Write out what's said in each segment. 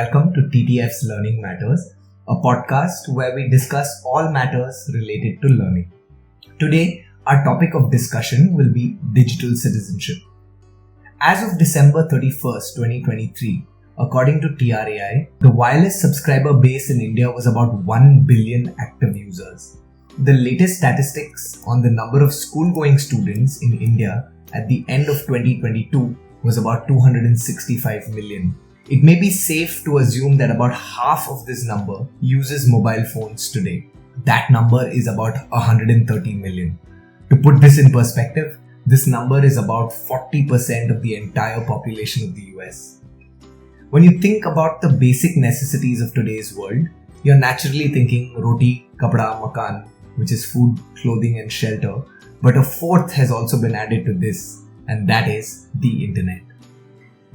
welcome to TTF's Learning Matters, a podcast where we discuss all matters related to learning. Today, our topic of discussion will be digital citizenship. As of December 31st, 2023, according to TRAI, the wireless subscriber base in India was about 1 billion active users. The latest statistics on the number of school-going students in India at the end of 2022 was about 265 million. It may be safe to assume that about half of this number uses mobile phones today. That number is about 130 million. To put this in perspective, this number is about 40% of the entire population of the US. When you think about the basic necessities of today's world, you're naturally thinking roti, kapda, makan, which is food, clothing and shelter. But a fourth has also been added to this, and that is the internet.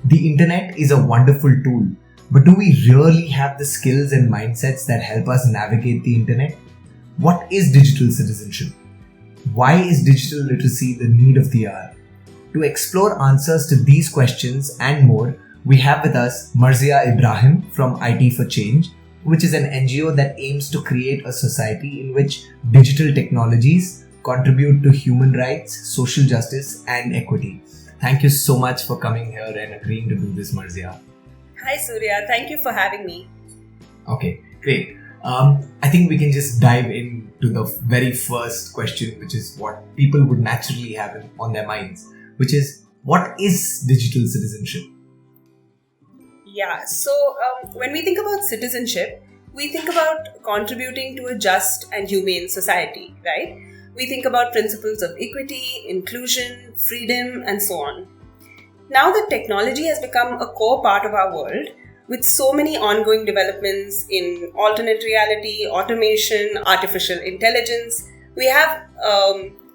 The internet is a wonderful tool, but do we really have the skills and mindsets that help us navigate the internet? What is digital citizenship? Why is digital literacy the need of the hour? To explore answers to these questions and more, we have with us Marzia Ibrahim from IT for Change, which is an NGO that aims to create a society in which digital technologies contribute to human rights, social justice, and equity. Thank you so much for coming here and agreeing to do this, Marzia. Hi, Soorya. Thank you for having me. Okay, great. I think we can just dive into the very first question, which is what people would naturally have on their minds, which is, what is digital citizenship? Yeah, so when we think about citizenship, we think about contributing to a just and humane society, right? We think about principles of equity, inclusion, freedom, and so on. Now that technology has become a core part of our world, with so many ongoing developments in alternate reality, automation, artificial intelligence, we have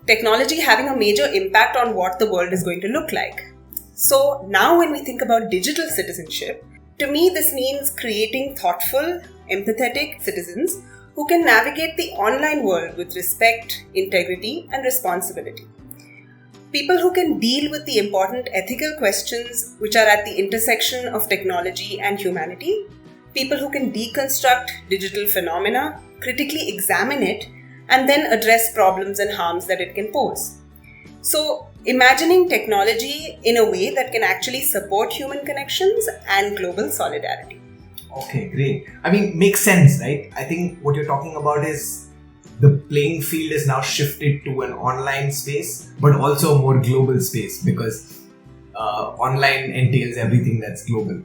technology having a major impact on what the world is going to look like. So now when we think about digital citizenship, to me this means creating thoughtful, empathetic citizens who can navigate the online world with respect, integrity, and responsibility. People who can deal with the important ethical questions which are at the intersection of technology and humanity. People who can deconstruct digital phenomena, critically examine it, and then address problems and harms that it can pose. So, imagining technology in a way that can actually support human connections and global solidarity. Okay, great. I mean, makes sense, right? I think what you're talking about is the playing field is now shifted to an online space, but also a more global space, because online entails everything that's global.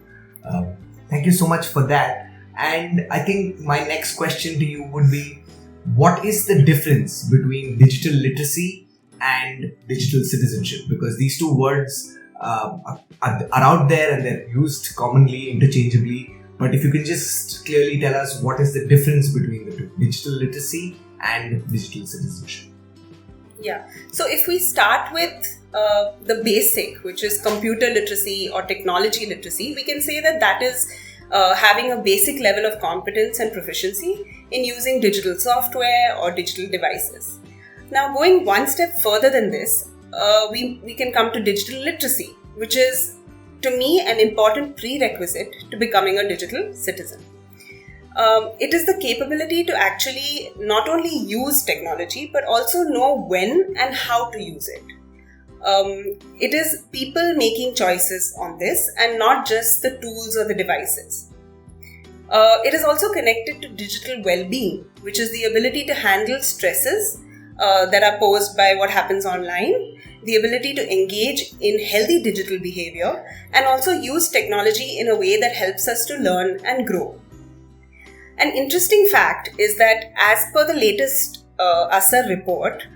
Thank you so much for that. And I think my next question to you would be, what is the difference between digital literacy and digital citizenship? Because these two words are out there and they're used commonly, interchangeably. But if you can just clearly tell us what is the difference between the two, digital literacy and digital citizenship. Yeah, so if we start with the basic, which is computer literacy or technology literacy, we can say that is having a basic level of competence and proficiency in using digital software or digital devices. Now, going one step further than this, we can come to digital literacy, which is, to me, an important prerequisite to becoming a digital citizen. It is the capability to actually not only use technology, but also know when and how to use it. It is people making choices on this and not just the tools or the devices. It is also connected to digital well-being, which is the ability to handle stresses that are posed by what happens online, the ability to engage in healthy digital behavior, and also use technology in a way that helps us to learn and grow. An interesting fact is that as per the latest ASAR report,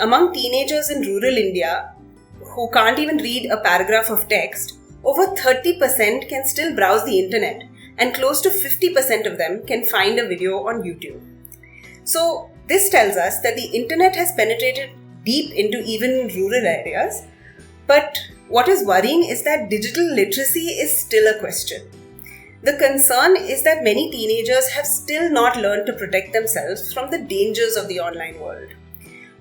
among teenagers in rural India who can't even read a paragraph of text, over 30% can still browse the internet, and close to 50% of them can find a video on YouTube. So this tells us that the internet has penetrated deep into even rural areas, but what is worrying is that digital literacy is still a question. The concern is that many teenagers have still not learned to protect themselves from the dangers of the online world.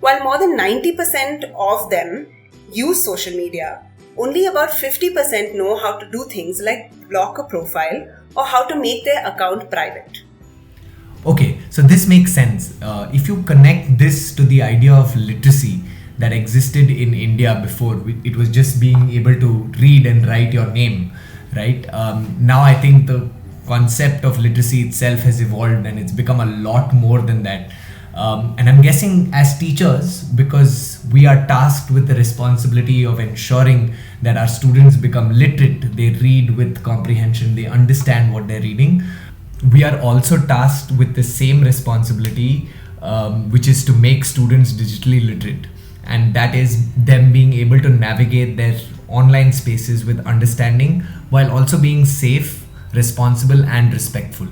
While more than 90% of them use social media, only about 50% know how to do things like block a profile or how to make their account private. Okay, so this makes sense. If you connect this to the idea of literacy that existed in India before, it was just being able to read and write your name, right? Now I think the concept of literacy itself has evolved and it's become a lot more than that. And I'm guessing as teachers, because we are tasked with the responsibility of ensuring that our students become literate, they read with comprehension, they understand what they're reading. We are also tasked with the same responsibility, which is to make students digitally literate. And that is them being able to navigate their online spaces with understanding while also being safe, responsible, and respectful.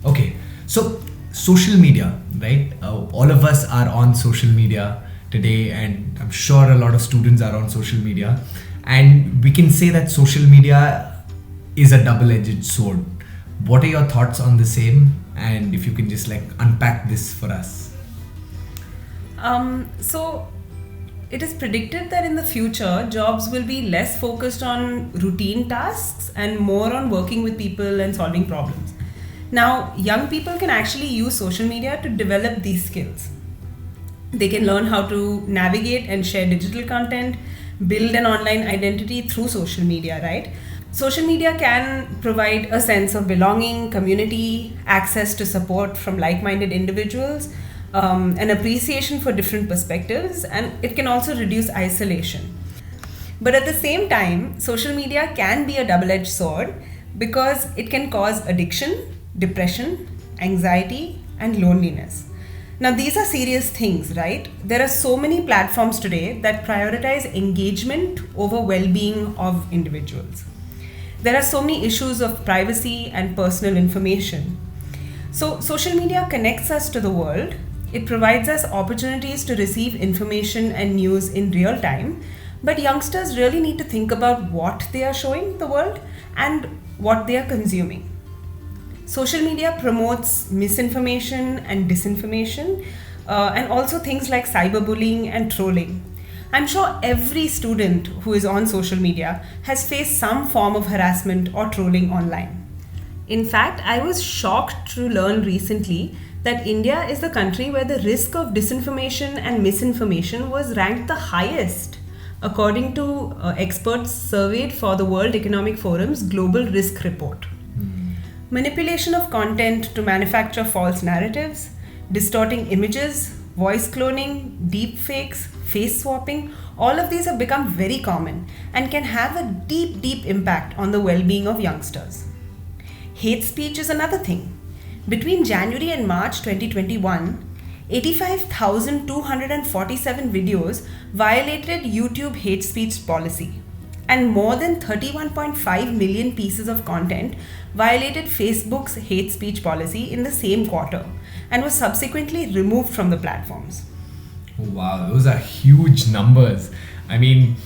Okay, so social media, right? All of us are on social media today, and I'm sure a lot of students are on social media. And we can say that social media is a double-edged sword. What are your thoughts on the same? And if you can just unpack this for us. So it is predicted that in the future, jobs will be less focused on routine tasks and more on working with people and solving problems. Now, young people can actually use social media to develop these skills. They can learn how to navigate and share digital content, build an online identity through social media, right? Social media can provide a sense of belonging, community, access to support from like-minded individuals, an appreciation for different perspectives, and it can also reduce isolation. But at the same time, social media can be a double-edged sword because it can cause addiction, depression, anxiety, and loneliness. Now, these are serious things, right? There are so many platforms today that prioritize engagement over well-being of individuals. There are so many issues of privacy and personal information. So, social media connects us to the world. It provides us opportunities to receive information and news in real time. But youngsters really need to think about what they are showing the world and what they are consuming. Social media promotes misinformation and disinformation, and also things like cyberbullying and trolling. I'm sure every student who is on social media has faced some form of harassment or trolling online. In fact, I was shocked to learn recently that India is the country where the risk of disinformation and misinformation was ranked the highest, according to experts surveyed for the World Economic Forum's Global Risk Report. Manipulation of content to manufacture false narratives, distorting images, voice cloning, deep fakes, face swapping, all of these have become very common and can have a deep impact on the well-being of youngsters. Hate speech is another thing. Between January and March 2021, 85,247 videos violated YouTube hate speech policy, and more than 31.5 million pieces of content violated Facebook's hate speech policy in the same quarter and was subsequently removed from the platforms. Wow, those are huge numbers. I mean,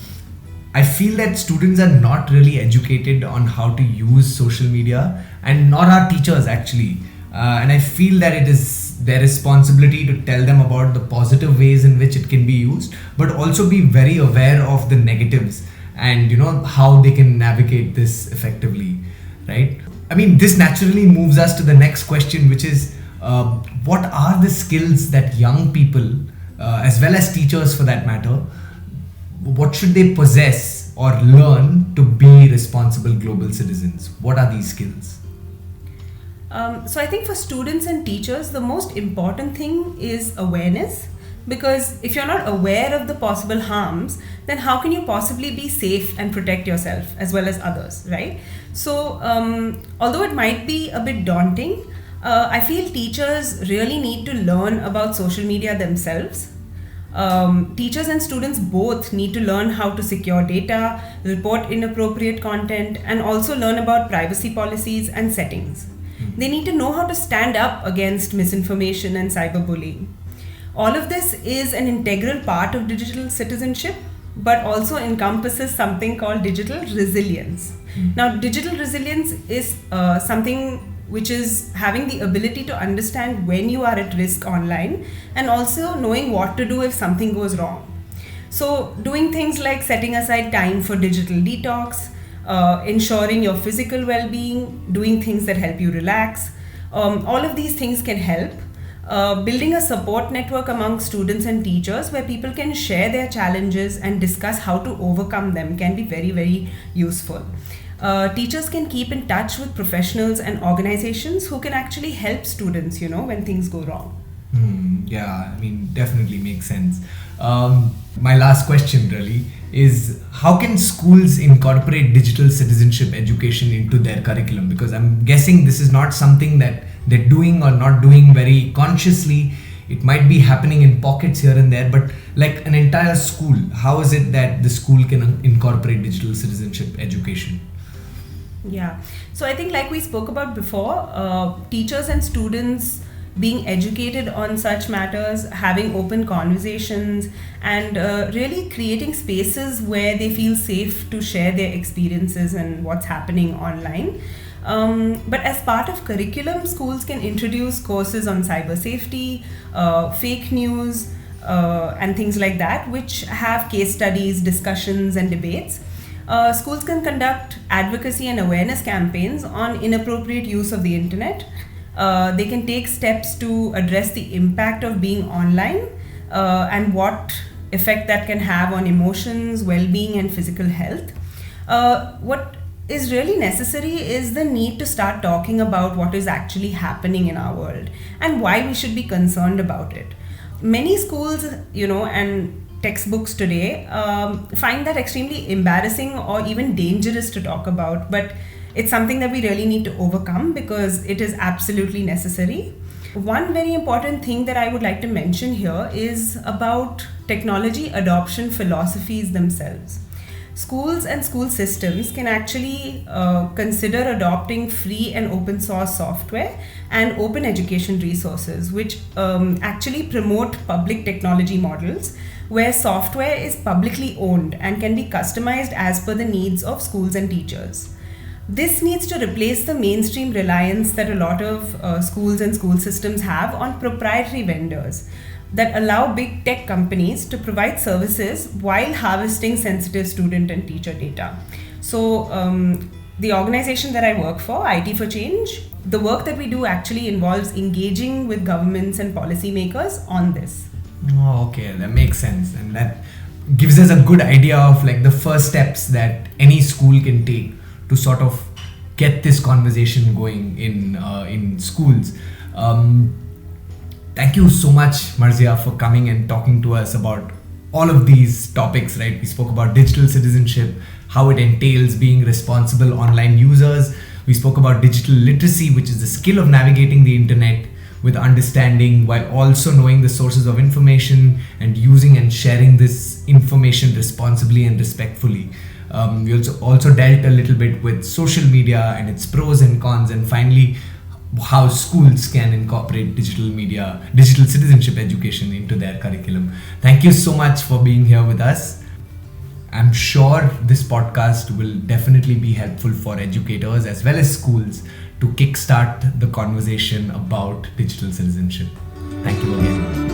I feel that students are not really educated on how to use social media, and nor are teachers actually. And I feel that it is their responsibility to tell them about the positive ways in which it can be used, but also be very aware of the negatives and how they can navigate this effectively, right? I mean, this naturally moves us to the next question, which is what are the skills that young people, as well as teachers for that matter, what should they possess or learn to be responsible global citizens? What are these skills? So I think for students and teachers, the most important thing is awareness. Because if you're not aware of the possible harms, then how can you possibly be safe and protect yourself as well as others, right? So although it might be a bit daunting, I feel teachers really need to learn about social media themselves. Teachers and students both need to learn how to secure data, report inappropriate content, and also learn about privacy policies and settings. They need to know how to stand up against misinformation and cyberbullying. All of this is an integral part of digital citizenship, but also encompasses something called digital resilience. Now, digital resilience is something which is having the ability to understand when you are at risk online and also knowing what to do if something goes wrong. So, doing things like setting aside time for digital detox, ensuring your physical well-being, doing things that help you relax. All of these things can help. Building a support network among students and teachers where people can share their challenges and discuss how to overcome them can be very, very useful. Teachers can keep in touch with professionals and organizations who can actually help students, when things go wrong. Yeah, I mean, definitely makes sense. My last question really is, how can schools incorporate digital citizenship education into their curriculum? Because I'm guessing this is not something that they're doing or not doing very consciously. It might be happening in pockets here and there, but like an entire school, how is it that the school can incorporate digital citizenship education? Yeah, so I think like we spoke about before, teachers and students being educated on such matters, having open conversations, and really creating spaces where they feel safe to share their experiences and what's happening online. But as part of curriculum, schools can introduce courses on cyber safety, fake news, and things like that, which have case studies, discussions, and debates. Schools can conduct advocacy and awareness campaigns on inappropriate use of the internet. They can take steps to address the impact of being online and what effect that can have on emotions, well-being, and physical health. What is really necessary is the need to start talking about what is actually happening in our world and why we should be concerned about it. Many schools, and textbooks today find that extremely embarrassing or even dangerous to talk about, but it's something that we really need to overcome because it is absolutely necessary. One very important thing that I would like to mention here is about technology adoption philosophies themselves. Schools and school systems can actually consider adopting free and open source software and open education resources, which actually promote public technology models where software is publicly owned and can be customized as per the needs of schools and teachers. This needs to replace the mainstream reliance that a lot of schools and school systems have on proprietary vendors that allow big tech companies to provide services while harvesting sensitive student and teacher data. So the organization that I work for, IT for Change, the work that we do actually involves engaging with governments and policymakers on this. Oh, okay, that makes sense, and that gives us a good idea of like the first steps that any school can take to sort of get this conversation going in schools. Thank you so much, Marzia, for coming and talking to us about all of these topics, right? We spoke about digital citizenship, how it entails being responsible online users. We spoke about digital literacy, which is the skill of navigating the internet with understanding while also knowing the sources of information and using and sharing this information responsibly and respectfully. We also dealt a little bit with social media and its pros and cons, and finally how schools can incorporate digital citizenship education into their curriculum. Thank you so much for being here with us. I'm sure this podcast will definitely be helpful for educators as well as schools to kickstart the conversation about digital citizenship. Thank you again.